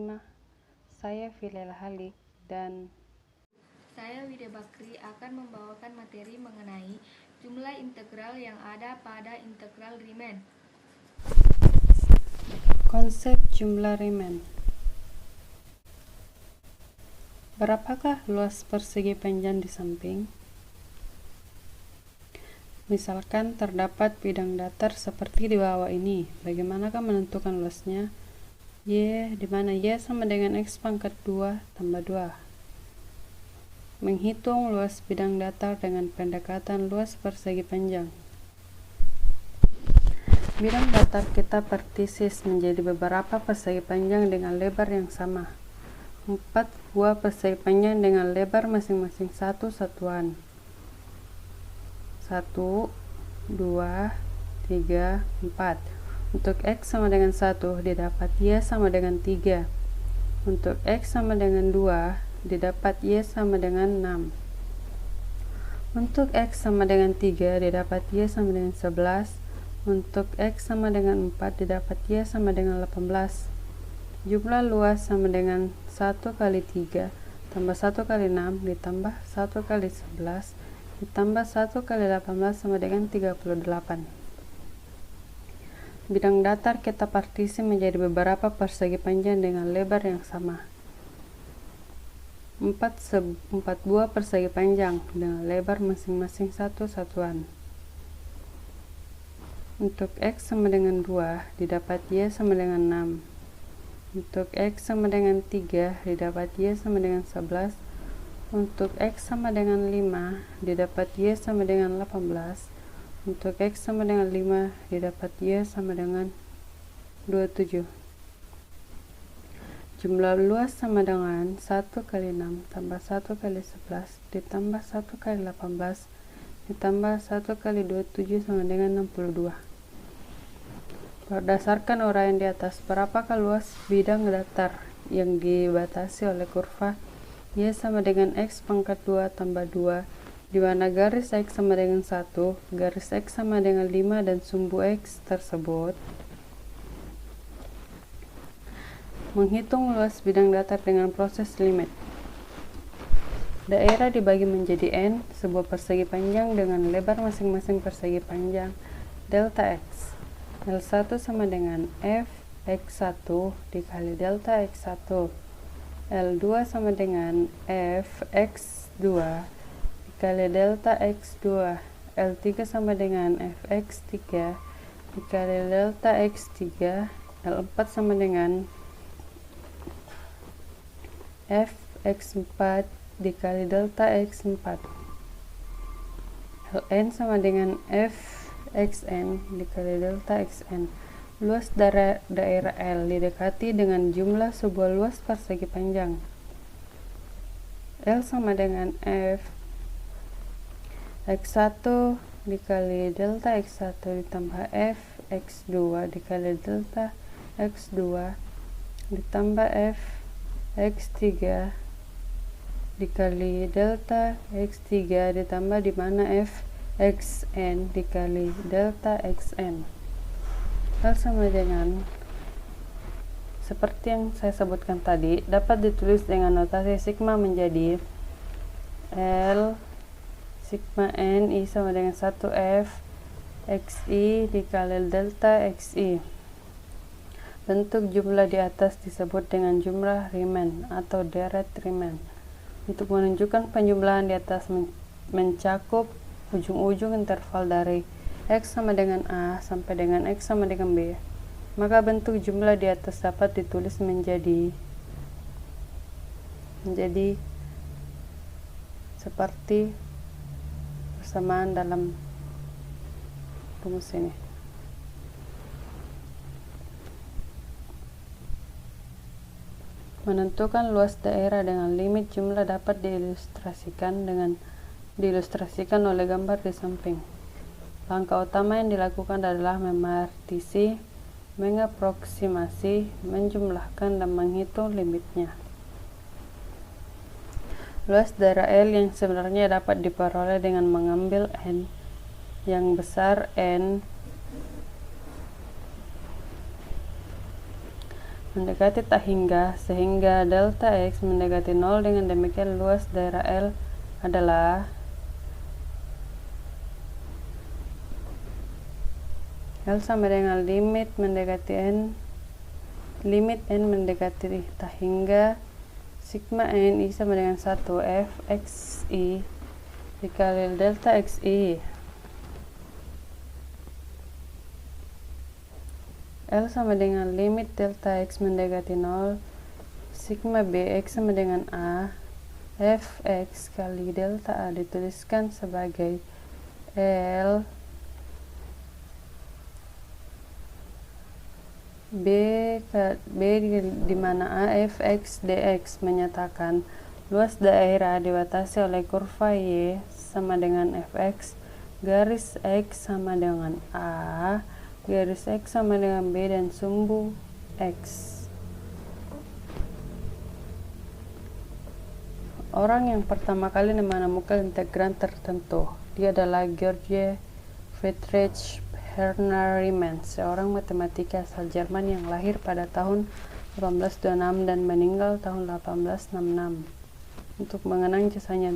bersama saya Vilela Halik dan saya Widya Bakri akan membawakan materi mengenai jumlah integral yang ada pada integral Riemann. Konsep jumlah Riemann. Berapakah luas persegi panjang di samping? Misalkan terdapat bidang datar seperti di bawah ini. Bagaimanakah menentukan luasnya? Y, di mana Y sama dengan X pangkat 2 tambah 2. Menghitung luas bidang datar dengan pendekatan luas persegi panjang. Bidang datar kita partisis menjadi beberapa persegi panjang dengan lebar yang sama. 4 buah persegi panjang dengan lebar masing-masing satu satuan. 1, 2, 3, 4. Untuk X sama dengan 1 didapat Y sama dengan 3. Untuk X sama dengan 2 didapat Y sama dengan 6. Untuk X sama dengan 3 didapat Y sama dengan 11. Untuk X sama dengan 4 didapat Y sama dengan 18. Jumlah luas sama dengan 1 kali 3 tambah 1 kali 6 ditambah 1 kali 11 ditambah 1 kali 18 sama dengan 38. Bidang datar kita partisi menjadi beberapa persegi panjang dengan lebar yang sama. 4 buah persegi panjang dengan lebar masing-masing satu satuan. Untuk X sama dengan 2 didapat Y sama dengan 6. Untuk X sama dengan 3 didapat Y sama dengan 11. Untuk X sama dengan 5 didapat Y sama dengan 18. Untuk X sama dengan 5 didapat Y sama dengan 27. Jumlah luas sama dengan 1 kali 6 tambah 1 kali 11 ditambah 1 kali 18 ditambah 1 kali 27 sama dengan 62. Berdasarkan uraian di atas, berapakah luas bidang datar yang dibatasi oleh kurva Y sama dengan X pangkat 2 tambah 2, di mana garis X sama dengan 1, garis X sama dengan 5, dan sumbu X tersebut. Menghitung luas bidang datar dengan proses limit. Daerah dibagi menjadi N, sebuah persegi panjang dengan lebar masing-masing persegi panjang delta X. L1 sama dengan F X1 dikali delta X1. L2 sama dengan F X2 dikali delta X2. L3 sama dengan F X3 dikali delta X3. L4 sama dengan F X4 dikali delta X4. Ln sama dengan F Xn dikali delta Xn. Luas daerah L didekati dengan jumlah sebuah luas persegi panjang. L sama dengan F X1 dikali delta X1 ditambah F X2 dikali delta X2 ditambah F X3 dikali delta X3 ditambah di mana F Xn dikali delta Xn. L sama dengan, seperti yang saya sebutkan tadi, dapat ditulis dengan notasi sigma menjadi L sigma N I sama dengan 1F XI dikali delta XI. Bentuk jumlah di atas disebut dengan jumlah Riemann atau deret Riemann. Untuk menunjukkan penjumlahan di atas mencakup ujung-ujung interval dari X sama dengan A sampai dengan X sama dengan B, maka bentuk jumlah di atas dapat ditulis menjadi seperti persamaan dalam rumus ini. Menentukan luas daerah dengan limit jumlah dapat diilustrasikan oleh gambar di samping. Langkah utama yang dilakukan adalah memartisi, mengaproksimasi, menjumlahkan, dan menghitung limitnya. Luas daerah L yang sebenarnya dapat diperoleh dengan mengambil N yang besar N mendekati tak hingga, sehingga delta X mendekati 0. Dengan demikian luas daerah L adalah L sama dengan limit n mendekati tak hingga sigma n I sama dengan 1 F XI dikali delta XI. L sama dengan limit delta X mendekati 0 sigma BX sama dengan A Fx kali delta A dituliskan sebagai L B di mana A Fx dx menyatakan luas daerah dibatasi oleh kurva Y sama dengan Fx garis X sama dengan A garis X sama dengan B dan sumbu X. Orang yang pertama kali menemukan integran tertentu, dia adalah George Friedrich Werner Riemann, seorang matematika asal Jerman yang lahir pada tahun 1826 dan meninggal tahun 1866. Untuk mengenang jasanya,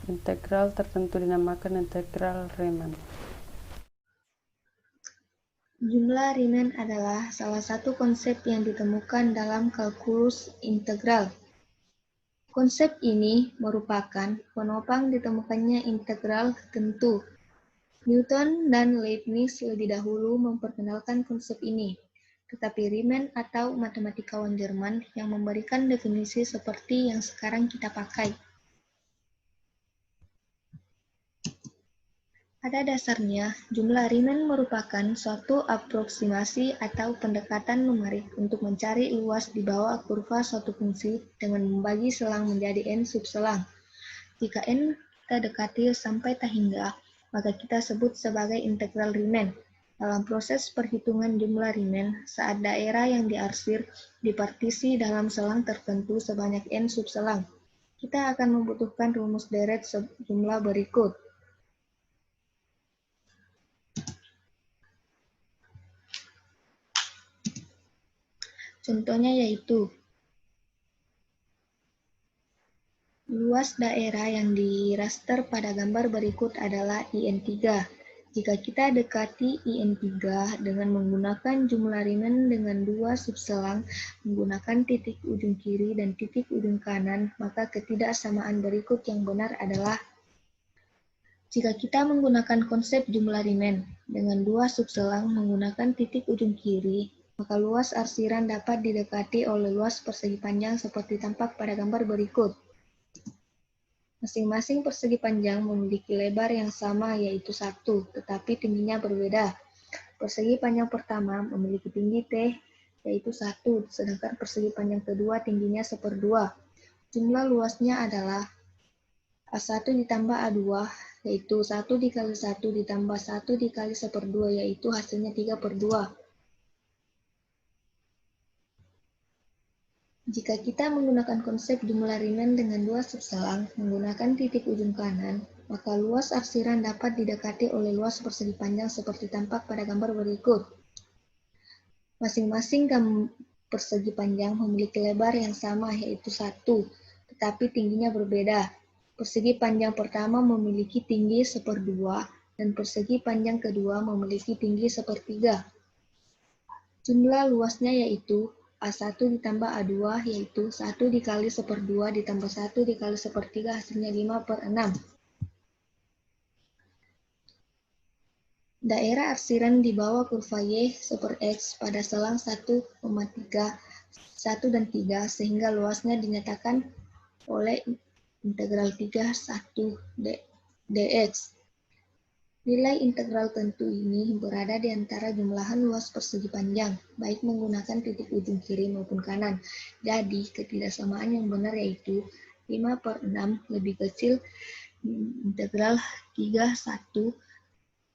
integral tertentu dinamakan integral Riemann. Jumlah Riemann adalah salah satu konsep yang ditemukan dalam kalkulus integral. Konsep ini merupakan penopang ditemukannya integral tentu. Newton dan Leibniz lebih dahulu memperkenalkan konsep ini, tetapi Riemann atau matematikawan Jerman yang memberikan definisi seperti yang sekarang kita pakai. Pada dasarnya, jumlah Riemann merupakan suatu aproksimasi atau pendekatan numerik untuk mencari luas di bawah kurva suatu fungsi dengan membagi selang menjadi n subselang. Jika n kita dekati sampai tak hingga, maka kita sebut sebagai integral Riemann. Dalam proses perhitungan jumlah Riemann, saat daerah yang diarsir dipartisi dalam selang tertentu sebanyak n subselang, kita akan membutuhkan rumus deret jumlah berikut. Contohnya yaitu luas daerah yang di raster pada gambar berikut adalah IN3. Jika kita dekati IN3 dengan menggunakan jumlah Riemann dengan dua subselang menggunakan titik ujung kiri dan titik ujung kanan, maka ketidaksamaan berikut yang benar adalah jika kita menggunakan konsep jumlah Riemann dengan dua subselang menggunakan titik ujung kiri, maka luas arsiran dapat didekati oleh luas persegi panjang seperti tampak pada gambar berikut. Masing-masing persegi panjang memiliki lebar yang sama yaitu 1, tetapi tingginya berbeda. Persegi panjang pertama memiliki tinggi T yaitu 1, sedangkan persegi panjang kedua tingginya 1/2. Jumlah luasnya adalah A1 ditambah A2 yaitu 1 dikali 1 ditambah 1 dikali 1/2 yaitu hasilnya 3/2. Jika kita menggunakan konsep jumlah Riemann dengan dua subselang menggunakan titik ujung kanan, maka luas arsiran dapat didekati oleh luas persegi panjang seperti tampak pada gambar berikut. Masing-masing persegi panjang memiliki lebar yang sama yaitu 1, tetapi tingginya berbeda. Persegi panjang pertama memiliki tinggi 1/2 dan persegi panjang kedua memiliki tinggi 1/3. Jumlah luasnya yaitu A1 ditambah A2 yaitu 1 dikali 1/2 ditambah 1 dikali 1/3 hasilnya 5/6. Daerah arsiran di bawah kurva Y super X pada selang 1,3, 1 dan 3 sehingga luasnya dinyatakan oleh integral 3,1 dx. Nilai integral tentu ini berada di antara jumlahan luas persegi panjang, baik menggunakan titik ujung kiri maupun kanan. Jadi, ketidaksamaan yang benar yaitu 5/6 lebih kecil integral 3,1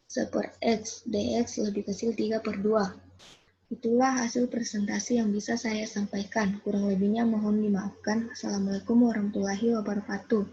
super X dx lebih kecil 3/2. Itulah hasil presentasi yang bisa saya sampaikan. Kurang lebihnya mohon dimaafkan. Assalamualaikum warahmatullahi wabarakatuh.